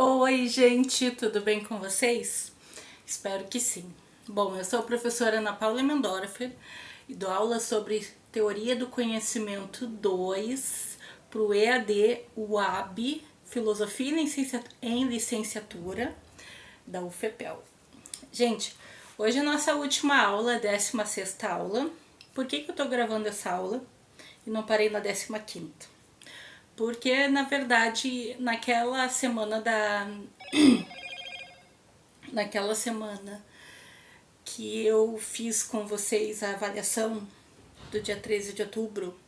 Oi, gente, tudo bem com vocês? Espero que sim. Bom, eu sou a professora Ana Paula Mendorfer e dou aula sobre Teoria do Conhecimento 2 para o EAD UAB, Filosofia em Licenciatura, da UFPEL. Gente, hoje é a nossa última aula, a 16ª aula. Por que eu tô gravando essa aula e não parei na 15ª? Porque, na verdade, naquela semana que eu fiz com vocês a avaliação do dia 13 de outubro,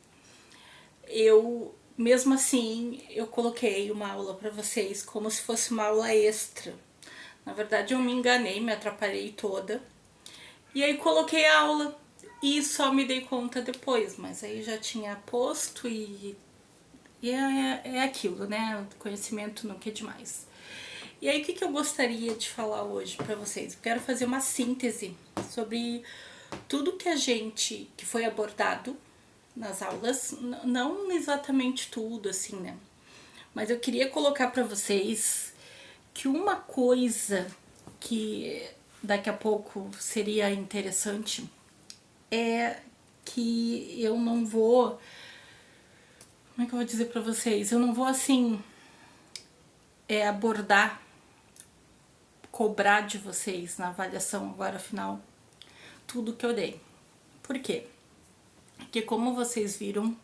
mesmo assim, eu coloquei uma aula para vocês como se fosse uma aula extra. Na verdade, eu me enganei, me atrapalhei toda. E aí coloquei a aula e só me dei conta depois, mas aí já tinha posto e é aquilo, né? O conhecimento nunca é demais. E aí, o que eu gostaria de falar hoje para vocês? Eu quero fazer uma síntese sobre tudo que foi abordado nas aulas, não exatamente tudo, assim, né? Mas eu queria colocar para vocês que uma coisa que daqui a pouco seria interessante é que eu não vou. Como é que eu vou dizer para vocês? Eu não vou assim abordar, cobrar de vocês na avaliação agora final tudo que eu dei. Por quê? Porque como vocês viram,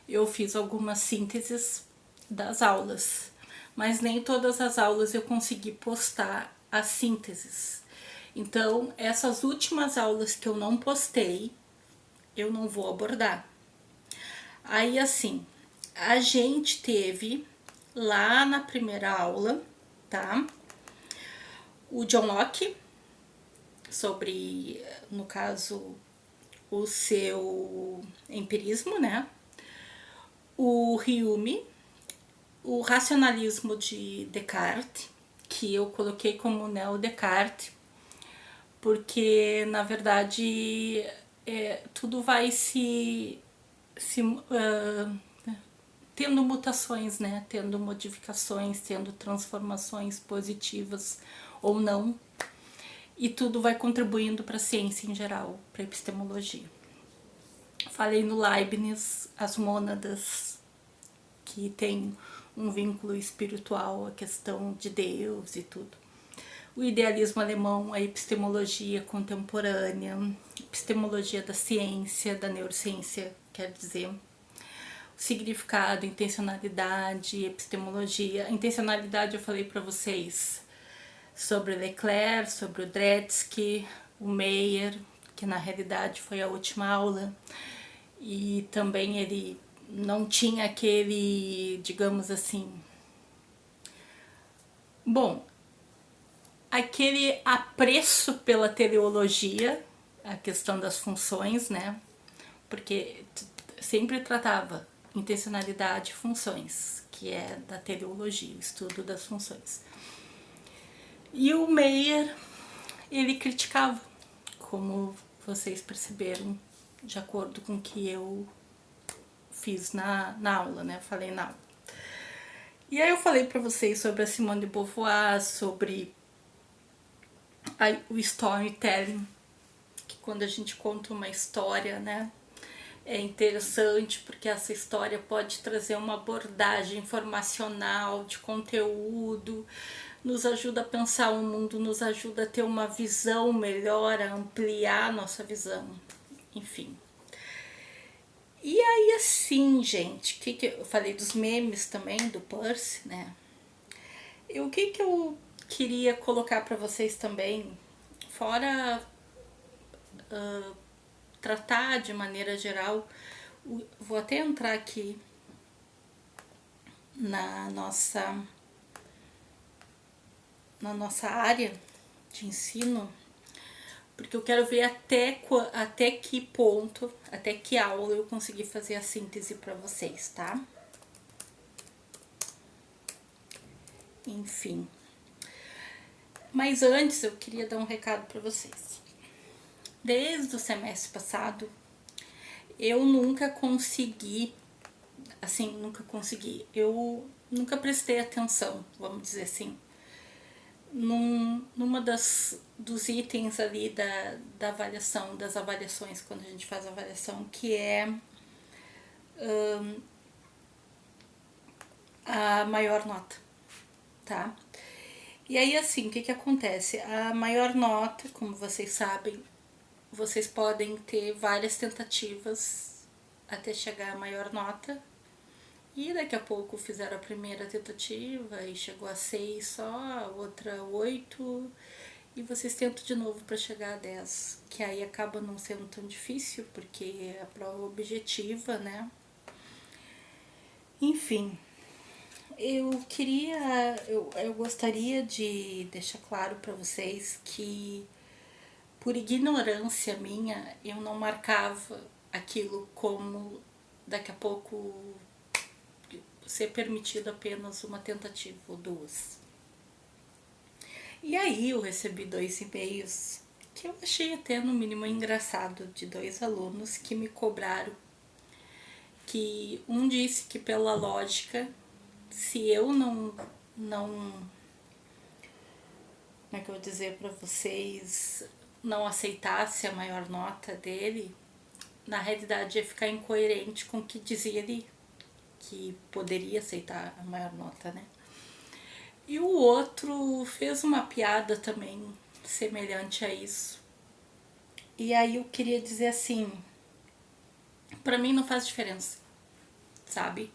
eu fiz algumas sínteses das aulas, mas nem todas as aulas eu consegui postar as sínteses. Então, essas últimas aulas que eu não postei, eu não vou abordar. Aí, assim, a gente teve lá na primeira aula, tá? O John Locke, sobre, no caso, o seu empirismo, né? O Hume, o racionalismo de Descartes, que eu coloquei como neo-Descartes, porque, na verdade, tudo vai tendo mutações, né? Tendo modificações, tendo transformações positivas ou não, e tudo vai contribuindo para a ciência em geral, para a epistemologia. Falei no Leibniz, as mônadas, que tem um vínculo espiritual, a questão de Deus e tudo. O idealismo alemão, a epistemologia contemporânea, epistemologia da ciência, da neurociência, quer dizer, o significado, intencionalidade, epistemologia. A intencionalidade eu falei para vocês sobre Leclerc, sobre o Dretske, o Meyer, que na realidade foi a última aula, e também ele não tinha aquele, digamos assim, bom, aquele apreço pela teleologia, a questão das funções, né? Porque sempre tratava intencionalidade e funções, que é da teleologia, o estudo das funções. E o Meyer, ele criticava, como vocês perceberam, de acordo com o que eu fiz na aula, né? Falei na aula. E aí eu falei para vocês sobre a Simone de Beauvoir, sobre o storytelling, que quando a gente conta uma história, né, é interessante porque essa história pode trazer uma abordagem informacional, de conteúdo, nos ajuda a pensar o mundo, nos ajuda a ter uma visão melhor, a ampliar a nossa visão, enfim. E aí, assim, gente, que eu falei dos memes também, do Percy, né? E o que eu queria colocar para vocês também, fora tratar de maneira geral, vou até entrar aqui na nossa área de ensino, porque eu quero ver até que ponto, até que aula eu consegui fazer a síntese para vocês, tá? Enfim. Mas antes eu queria dar um recado para vocês. Desde o semestre passado, eu nunca consegui, eu nunca prestei atenção, vamos dizer assim, numa dos itens ali da avaliação, das avaliações, quando a gente faz a avaliação, que é a maior nota, tá? E aí, assim, o que acontece? A maior nota, como vocês sabem, vocês podem ter várias tentativas até chegar à maior nota. E daqui a pouco fizeram a primeira tentativa e chegou a 6 só, a outra 8. E vocês tentam de novo para chegar a 10, que aí acaba não sendo tão difícil, porque é a prova objetiva, né? Enfim, eu gostaria de deixar claro para vocês que, por ignorância minha, eu não marcava aquilo como daqui a pouco ser permitido apenas uma tentativa ou duas. E aí eu recebi 2 e-mails que eu achei até no mínimo engraçado, de 2 alunos que me cobraram, que um disse que pela lógica, se eu não como é que eu vou dizer para vocês, não aceitasse a maior nota dele, na realidade ia ficar incoerente com o que dizia ali, que poderia aceitar a maior nota, né? E o outro fez uma piada também semelhante a isso. E aí eu queria dizer assim, pra mim não faz diferença, sabe?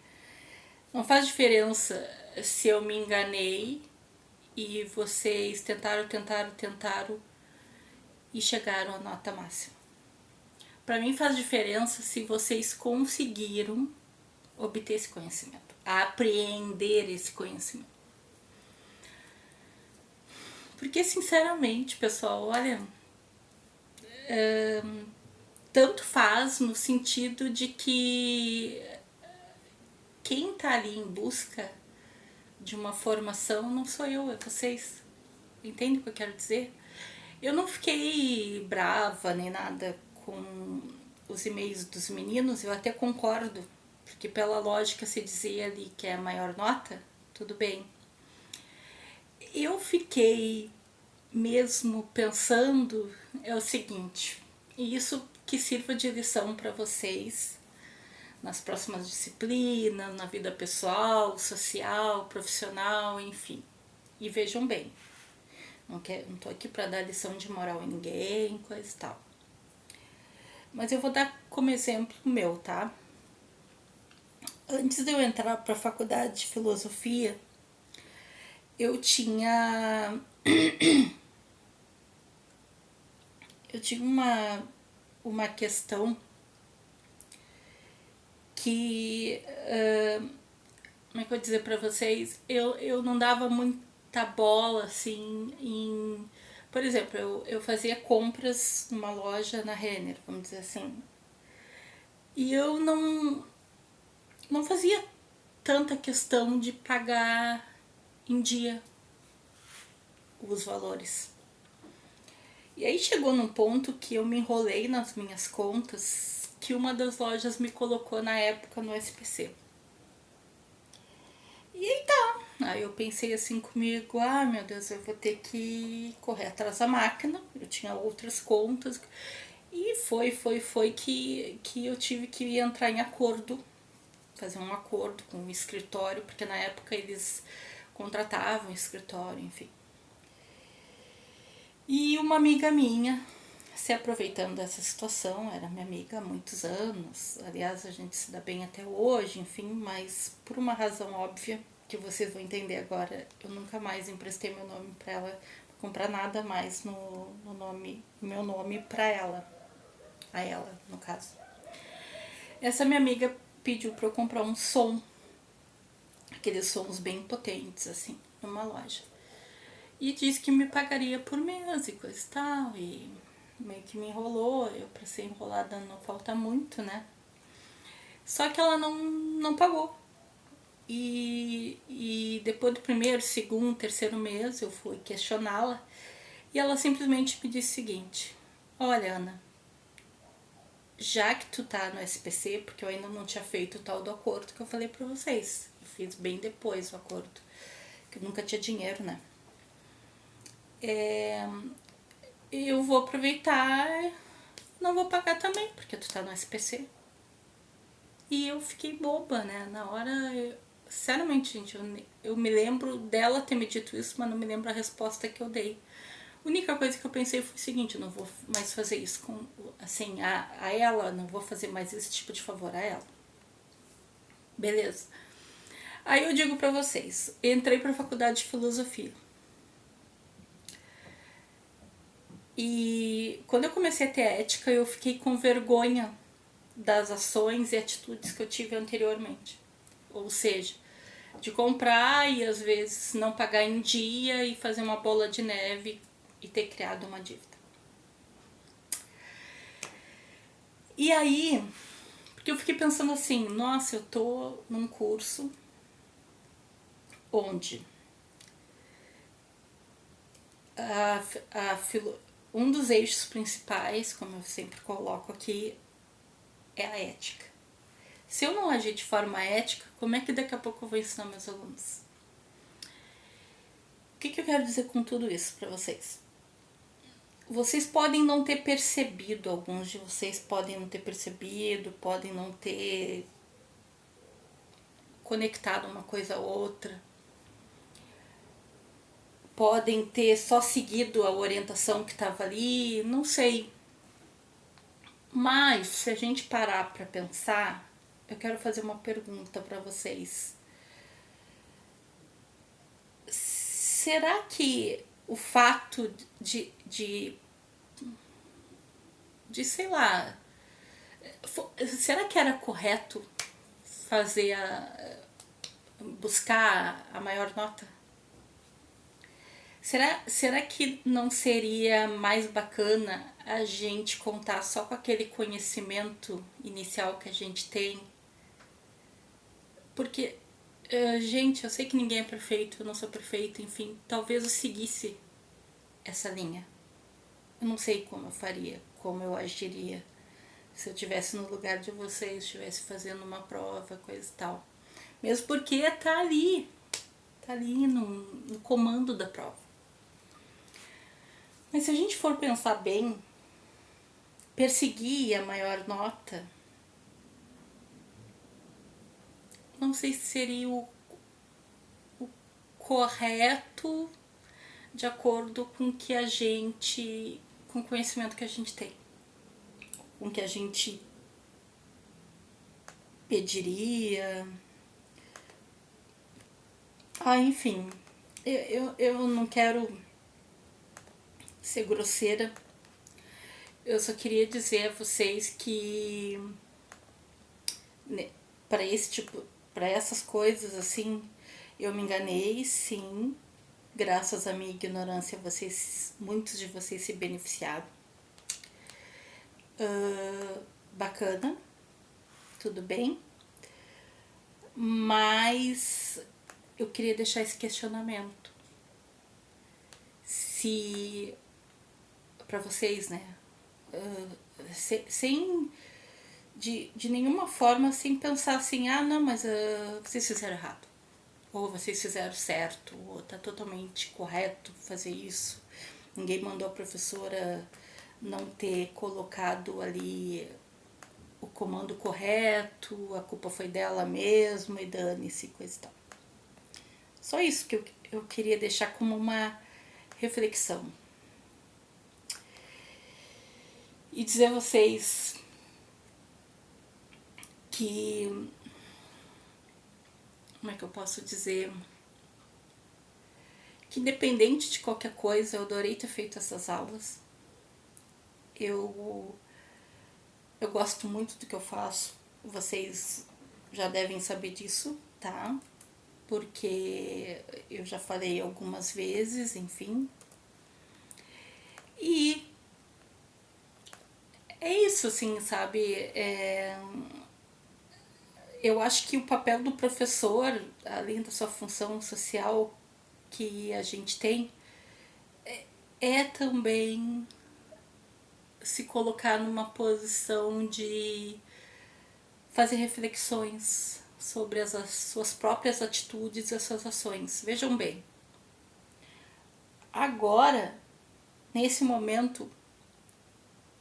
Não faz diferença se eu me enganei e vocês tentaram e chegaram à nota máxima. Pra mim faz diferença se vocês conseguiram obter esse conhecimento, apreender esse conhecimento. Porque, sinceramente, pessoal, olha, tanto faz no sentido de que quem tá ali em busca de uma formação não sou eu, é vocês. Entende o que eu quero dizer? Eu não fiquei brava nem nada com os e-mails dos meninos, eu até concordo, porque pela lógica se dizia ali que é a maior nota, tudo bem. Eu fiquei mesmo pensando é o seguinte, e isso que sirva de lição para vocês nas próximas disciplinas, na vida pessoal, social, profissional, enfim. E vejam bem, não tô aqui para dar lição de moral em ninguém, coisa e tal. Mas eu vou dar como exemplo o meu, tá? Antes de eu entrar para a faculdade de filosofia, eu tinha uma questão que, como é que eu vou dizer pra vocês, eu não dava muita bola, assim, por exemplo, eu fazia compras numa loja na Renner, vamos dizer assim, e eu não fazia tanta questão de pagar em dia os valores. E aí chegou num ponto que eu me enrolei nas minhas contas, que uma das lojas me colocou na época no SPC. E aí tá. Aí eu pensei assim comigo, meu Deus, eu vou ter que correr atrás da máquina. Eu tinha outras contas. E foi que eu tive que entrar em acordo, fazer um acordo com o escritório, porque na época eles contratavam escritório, enfim. E uma amiga minha, se aproveitando dessa situação, era minha amiga há muitos anos, aliás a gente se dá bem até hoje, enfim, mas por uma razão óbvia, que vocês vão entender agora, eu nunca mais emprestei meu nome pra ela, comprar nada mais no meu nome pra ela, a ela no caso. Essa minha amiga pediu pra eu comprar um som, aqueles sons bem potentes assim, numa loja. E disse que me pagaria por mês e coisa e tal, e meio que me enrolou, eu pra ser enrolada não falta muito, né? Só que ela não pagou. E depois do primeiro, segundo, terceiro mês eu fui questioná-la e ela simplesmente me disse o seguinte: olha, Ana, já que tu tá no SPC, porque eu ainda não tinha feito o tal do acordo que eu falei pra vocês, eu fiz bem depois o acordo, que eu nunca tinha dinheiro, né? eu vou aproveitar, não vou pagar também, porque tu tá no SPC. E eu fiquei boba, né? Na hora, sinceramente, gente, eu me lembro dela ter me dito isso, mas não me lembro a resposta que eu dei. A única coisa que eu pensei foi o seguinte: eu não vou mais fazer isso com, assim, a ela, não vou fazer mais esse tipo de favor a ela. Beleza. Aí eu digo pra vocês, entrei pra faculdade de filosofia. E quando eu comecei a ter ética, eu fiquei com vergonha das ações e atitudes que eu tive anteriormente. Ou seja, de comprar e às vezes não pagar em dia e fazer uma bola de neve e ter criado uma dívida. E aí, porque eu fiquei pensando assim, nossa, eu tô num curso onde um dos eixos principais, como eu sempre coloco aqui, é a ética. Se eu não agir de forma ética, como é que daqui a pouco eu vou ensinar meus alunos? O que eu quero dizer com tudo isso para vocês? Vocês podem não ter percebido, alguns de vocês podem não ter percebido, podem não ter conectado uma coisa a outra, podem ter só seguido a orientação que estava ali, não sei. Mas se a gente parar para pensar, eu quero fazer uma pergunta para vocês. Será que o fato sei lá, será que era correto fazer buscar a maior nota? Será que não seria mais bacana a gente contar só com aquele conhecimento inicial que a gente tem? Porque, gente, eu sei que ninguém é perfeito, eu não sou perfeito, enfim, talvez eu seguisse essa linha. Eu não sei como eu faria, como eu agiria se eu estivesse no lugar de vocês, estivesse fazendo uma prova, coisa e tal. Mesmo porque tá ali no comando da prova. Mas se a gente for pensar bem, perseguir a maior nota, não sei se seria o correto de acordo com que a gente, com o conhecimento que a gente tem, com o que a gente pediria. Enfim, eu não quero ser grosseira. Eu só queria dizer a vocês que, né, para esse tipo, para essas coisas assim, eu me enganei, sim. Graças à minha ignorância, muitos de vocês se beneficiaram. Bacana, tudo bem. Mas eu queria deixar esse questionamento. Se, para vocês, né, sem de nenhuma forma, sem pensar assim, não, mas vocês fizeram errado, ou vocês fizeram certo, ou tá totalmente correto fazer isso. Ninguém mandou a professora não ter colocado ali o comando correto, a culpa foi dela mesma e dane-se, coisa e tal. Só isso que eu queria deixar como uma reflexão. E dizer a vocês que, como é que eu posso dizer, que independente de qualquer coisa, eu adorei ter feito essas aulas. Eu gosto muito do que eu faço, vocês já devem saber disso, tá? Porque eu já falei algumas vezes, enfim. E é isso, assim, sabe? Eu acho que o papel do professor, além da sua função social que a gente tem, é também se colocar numa posição de fazer reflexões sobre as suas próprias atitudes e as suas ações. Vejam bem, Agora, nesse momento,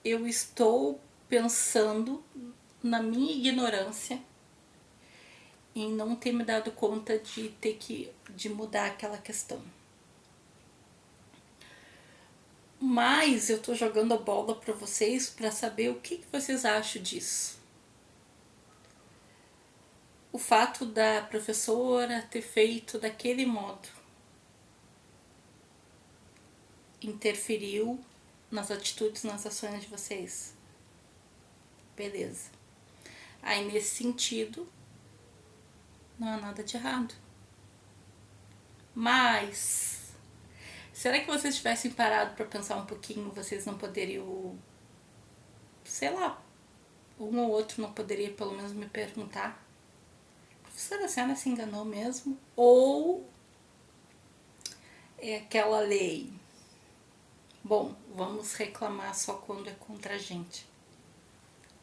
eu estou pensando na minha ignorância em não ter me dado conta de mudar aquela questão. Mas eu tô jogando a bola para vocês para saber o que vocês acham disso. O fato da professora ter feito daquele modo interferiu nas atitudes, nas ações de vocês. Beleza. Aí nesse sentido, não há nada de errado. Mas será que vocês tivessem parado para pensar um pouquinho, vocês não poderiam, sei lá, um ou outro não poderia pelo menos me perguntar: professora, a senhora se enganou mesmo? Ou é aquela lei: bom, vamos reclamar só quando é contra a gente.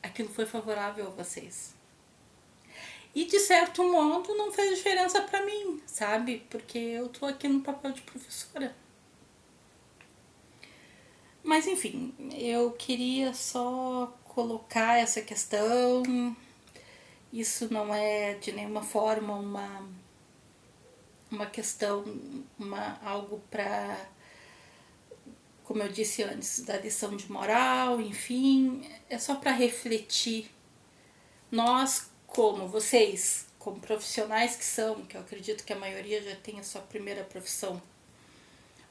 Aquilo foi favorável a vocês. E de certo modo não fez diferença pra mim, sabe? Porque eu tô aqui no papel de professora. Mas enfim, eu queria só colocar essa questão. Isso não é de nenhuma forma uma questão, algo pra, como eu disse antes, da lição de moral, enfim, é só para refletir. Nós, como vocês, como profissionais que são, que eu acredito que a maioria já tem a sua primeira profissão,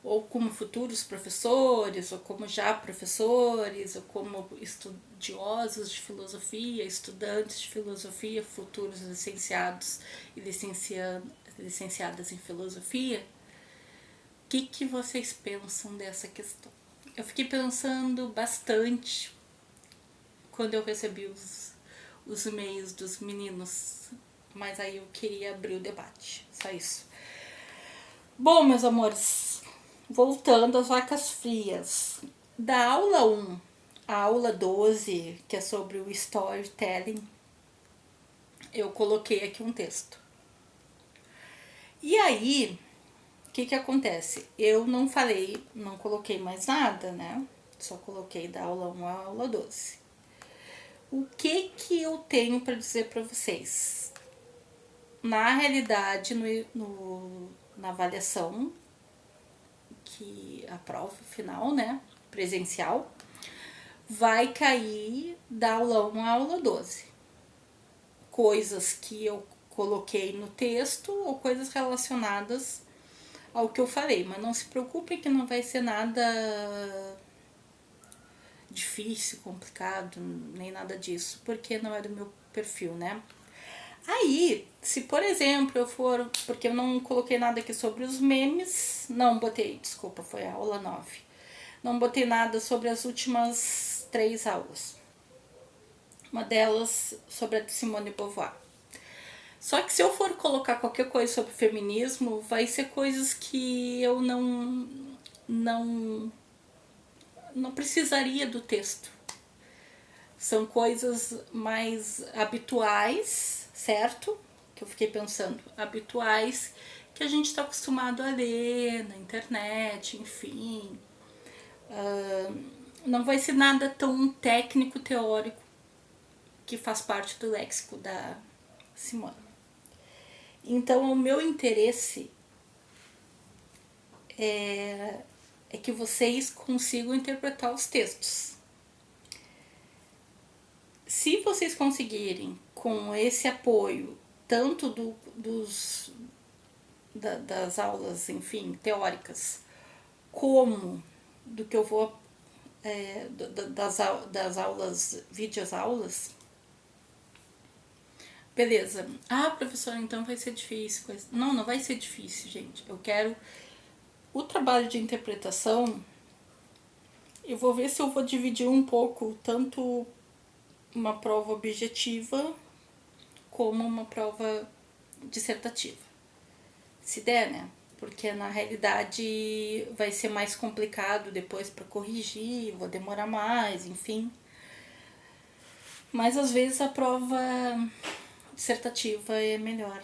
ou como futuros professores, ou como já professores, ou como estudiosos de filosofia, estudantes de filosofia, futuros licenciados e licenciadas em filosofia, o que vocês pensam dessa questão? Eu fiquei pensando bastante quando eu recebi os e-mails dos meninos, mas aí eu queria abrir o debate, só isso. Bom, meus amores, voltando às vacas frias. Da aula 1 à aula 12, que é sobre o storytelling, eu coloquei aqui um texto. E aí, o que acontece? Eu não falei, não coloquei mais nada, né? Só coloquei da aula 1 à aula 12. O que eu tenho para dizer para vocês? Na realidade, na avaliação, que a prova final, né, presencial, vai cair da aula 1 à aula 12. Coisas que eu coloquei no texto ou coisas relacionadas ao que eu falei, mas não se preocupem que não vai ser nada difícil, complicado, nem nada disso, porque não é do meu perfil, né? Aí, se por exemplo eu for, porque eu não coloquei nada aqui sobre os memes, não botei, desculpa, foi a aula 9. Não botei nada sobre as últimas 3 aulas. Uma delas sobre a de Simone de Beauvoir. Só que se eu for colocar qualquer coisa sobre feminismo, vai ser coisas que eu não precisaria do texto. São coisas mais habituais, certo? Que eu fiquei pensando, habituais, que a gente está acostumado a ler na internet, enfim. Não vai ser nada tão técnico, teórico, que faz parte do léxico da Simone. Então, o meu interesse é que vocês consigam interpretar os textos. Se vocês conseguirem, com esse apoio, tanto das aulas, enfim, teóricas, como do que eu vou, das aulas, videoaulas, beleza. Ah, professora, então vai ser difícil. Não vai ser difícil, gente. Eu quero o trabalho de interpretação. Eu vou ver se eu vou dividir um pouco, tanto uma prova objetiva como uma prova dissertativa. Se der, né? Porque na realidade vai ser mais complicado depois para corrigir, vou demorar mais, enfim. Mas às vezes a prova dissertativa é melhor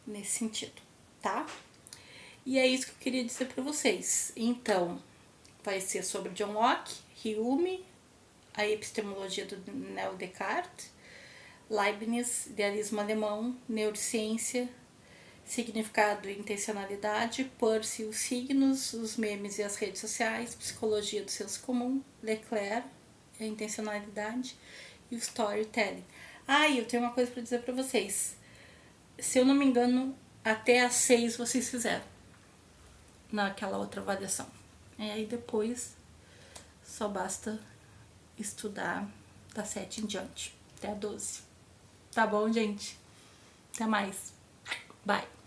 nesse sentido, tá? E é isso que eu queria dizer para vocês. Então, vai ser sobre John Locke, Hume, a epistemologia do Neo Descartes, Leibniz, idealismo alemão, neurociência, significado e intencionalidade, Peirce e os signos, os memes e as redes sociais, psicologia do senso comum, Leclerc, a intencionalidade e o storytelling. E eu tenho uma coisa para dizer para vocês. Se eu não me engano, até às 6 vocês fizeram naquela outra avaliação. E aí depois só basta estudar da 7 em diante, até a 12. Tá bom, gente? Até mais. Bye.